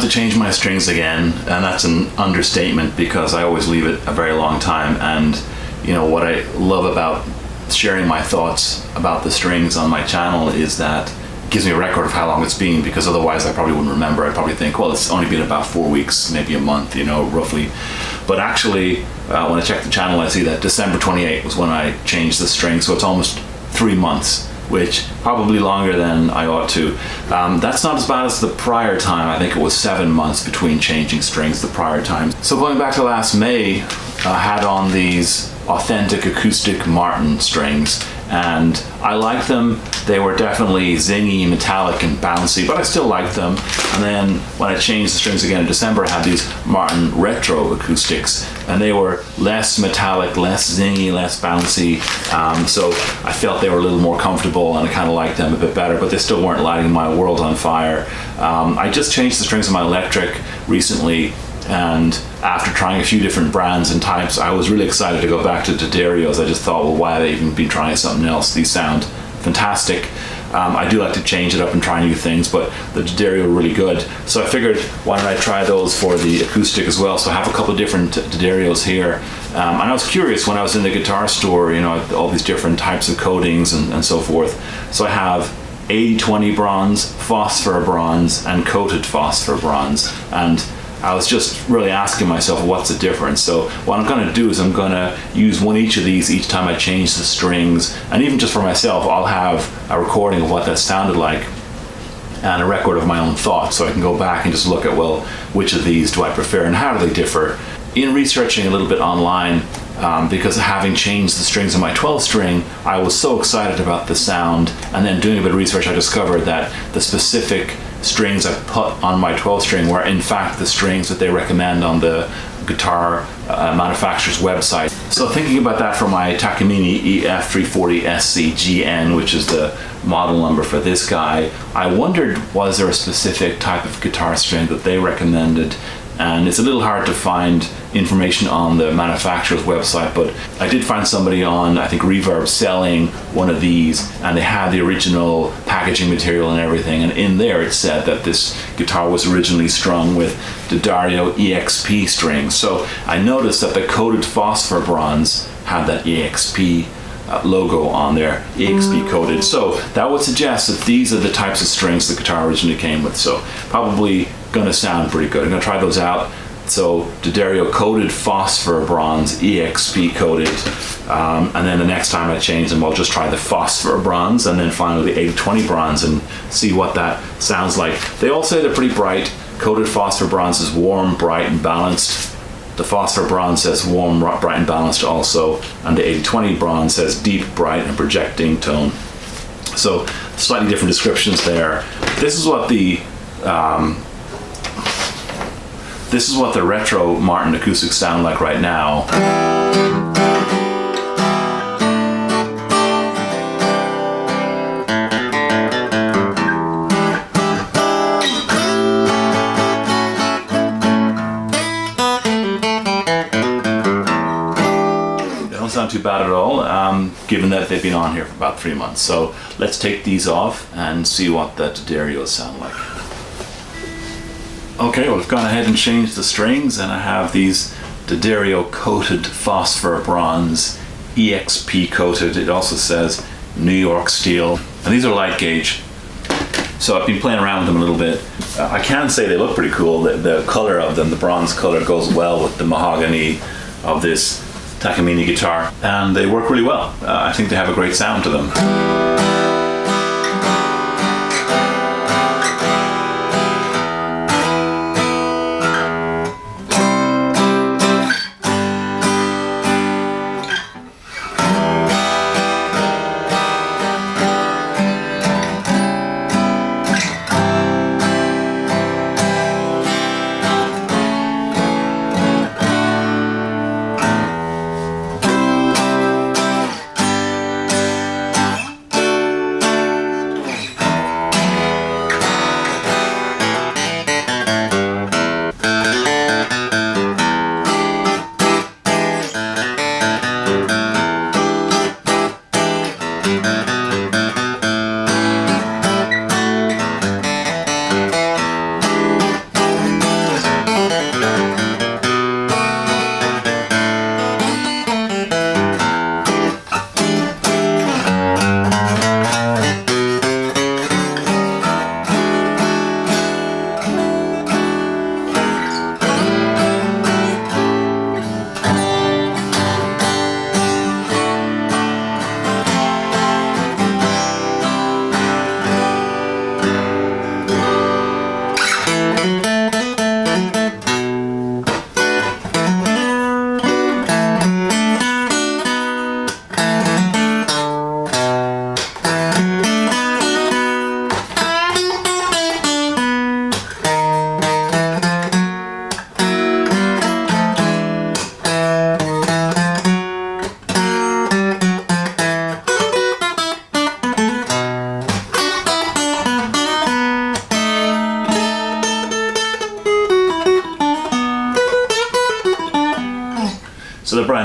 to change my strings again, and that's an understatement because I always leave it a very long time. And you know what I love about sharing my thoughts about the strings on my channel is that it gives me a record of how long it's been, because otherwise I probably wouldn't remember. I'd probably think, well, it's only been about 4 weeks, maybe a month, you know, roughly. But actually, when I check the channel, I see that December 28 was when I changed the string, so it's almost 3 months, which probably longer than I ought to. That's not as bad as the prior time. I think it was 7 months between changing strings the prior time. So going back to last May, I had on these authentic acoustic Martin strings, and I liked them. They were definitely zingy, metallic, and bouncy, but I still liked them. And then when I changed the strings again in December, I had these Martin retro acoustics, and they were less metallic, less zingy, less bouncy. So I felt they were a little more comfortable, and I kind of liked them a bit better, but they still weren't lighting my world on fire. I just changed the strings on my electric recently, and after trying a few different brands and types, I was really excited to go back to D'Adderios. I just thought, well, why have I even been trying something else? These sound fantastic. I do like to change it up and try new things, but the D'Adderio are really good. So I figured, why don't I try those for the acoustic as well? So I have a couple of different D'Adderios here. And I was curious when I was in the guitar store, you know, all these different types of coatings and so forth. So I have 80/20 bronze, phosphor bronze, and coated phosphor bronze. And I was just really asking myself, what's the difference? So what I'm going to do is I'm going to use one each of these each time I change the strings, and even just for myself, I'll have a recording of what that sounded like and a record of my own thoughts, so I can go back and just look at, well, which of these do I prefer and how do they differ? In researching a little bit online, because having changed the strings on my 12 string, I was so excited about the sound, and then doing a bit of research, I discovered that the specific strings I put on my 12 string were in fact the strings that they recommend on the guitar manufacturer's website. So thinking about that for my Takemine EF340SC GN, which is the model number for this guy, I wondered, was there a specific type of guitar string that they recommended? And it's a little hard to find information on the manufacturer's website, but I did find somebody on, I think, Reverb selling one of these, and they had the original packaging material and everything, and in there it said that this guitar was originally strung with D'Adderio EXP strings. So I noticed that the Coated Phosphor Bronze had that EXP logo on there, EXP coated. So that would suggest that these are the types of strings the guitar originally came with. So probably gonna sound pretty good. I'm gonna try those out. So D'Adderio Coated Phosphor Bronze, EXP coated, and then the next time I change them, I'll just try the Phosphor Bronze, and then finally the 80/20 Bronze, and see what that sounds like. They all say they're pretty bright. Coated Phosphor Bronze is warm, bright, and balanced. The Phosphor Bronze says warm, bright, and balanced also, and the 80/20 Bronze says deep, bright, and projecting tone. So slightly different descriptions there. This is what the retro Martin acoustics sound like right now. Not too bad at all, given that they've been on here for about 3 months. So let's take these off and see what the D'Adderios sound like. Okay, well, I've gone ahead and changed the strings, and I have these D'Adderio Coated Phosphor Bronze, EXP coated. It also says New York steel, and these are light gauge. So I've been playing around with them a little bit. I can say they look pretty cool. The color of them, the bronze color, goes well with the mahogany of this Takemine guitar, and they work really well. I think they have a great sound to them.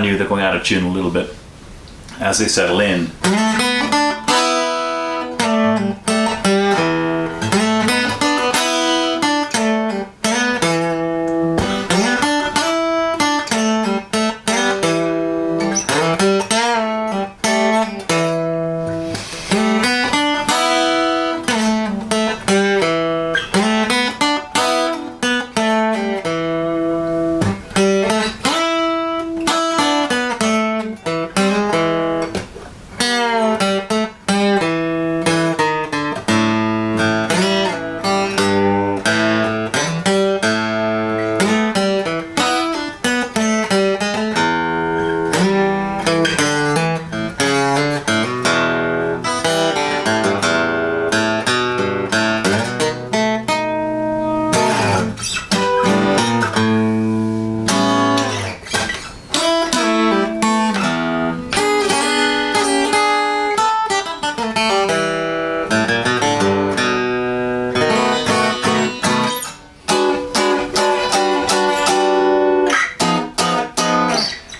brand new, they're going out of tune a little bit as they settle in.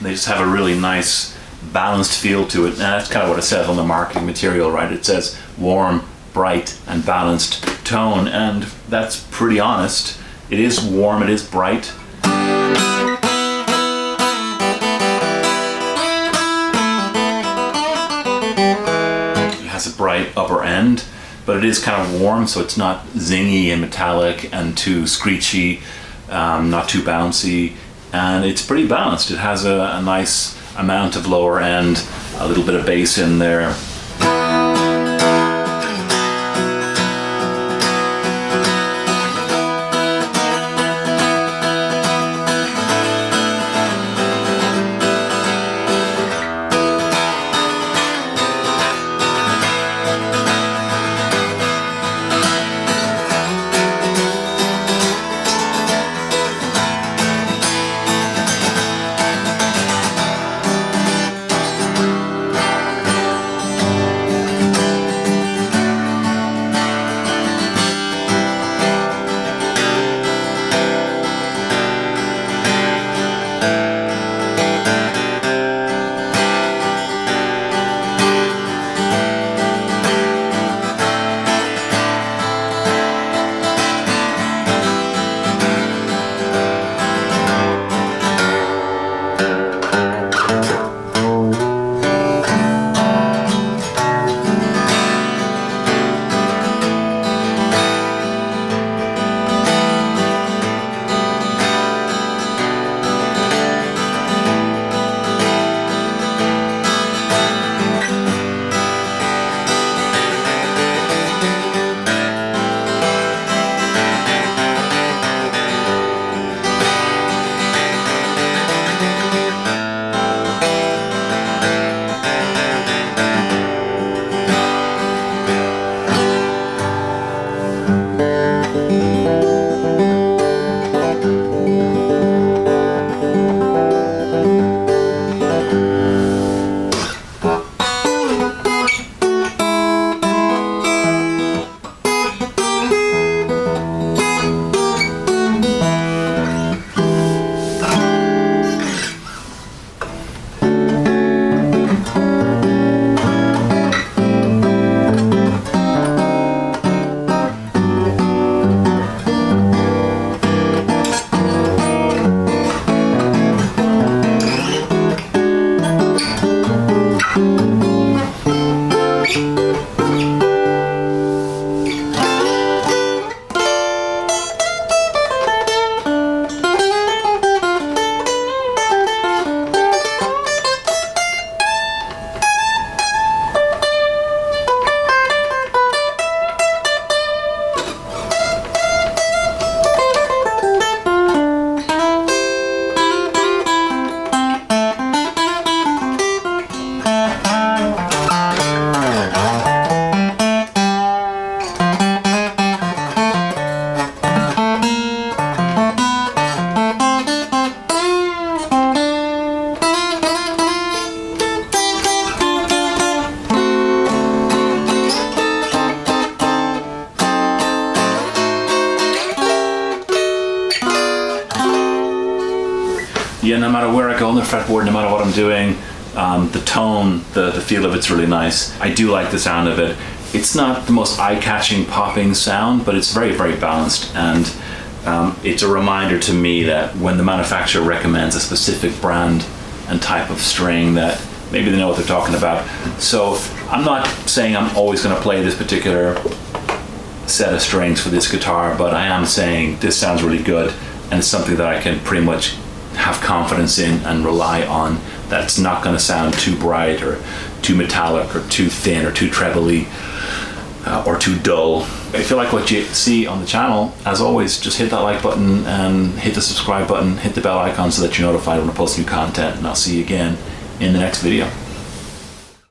They just have a really nice balanced feel to it, and that's kind of what it says on the marketing material, right? It says warm, bright, and balanced tone, and that's pretty honest. It is warm, it is bright. It has a bright upper end, but it is kind of warm, so it's not zingy and metallic and too screechy, not too bouncy. And it's pretty balanced. It has a nice amount of lower end, a little bit of bass in there. yeah, no matter where I go on the fretboard, no matter what I'm doing, the tone, the feel of it's really nice. I do like the sound of it. It's not the most eye-catching popping sound, but it's very, very balanced. And it's a reminder to me that when the manufacturer recommends a specific brand and type of string, that maybe they know what they're talking about. So I'm not saying I'm always going to play this particular set of strings for this guitar, but I am saying this sounds really good, and it's something that I can pretty much have confidence in and rely on, that it's not going to sound too bright or too metallic or too thin or too trebly or too dull. If you like what you see on the channel, as always, just hit that like button and hit the subscribe button, hit the bell icon so that you're notified when I post new content, and I'll see you again in the next video.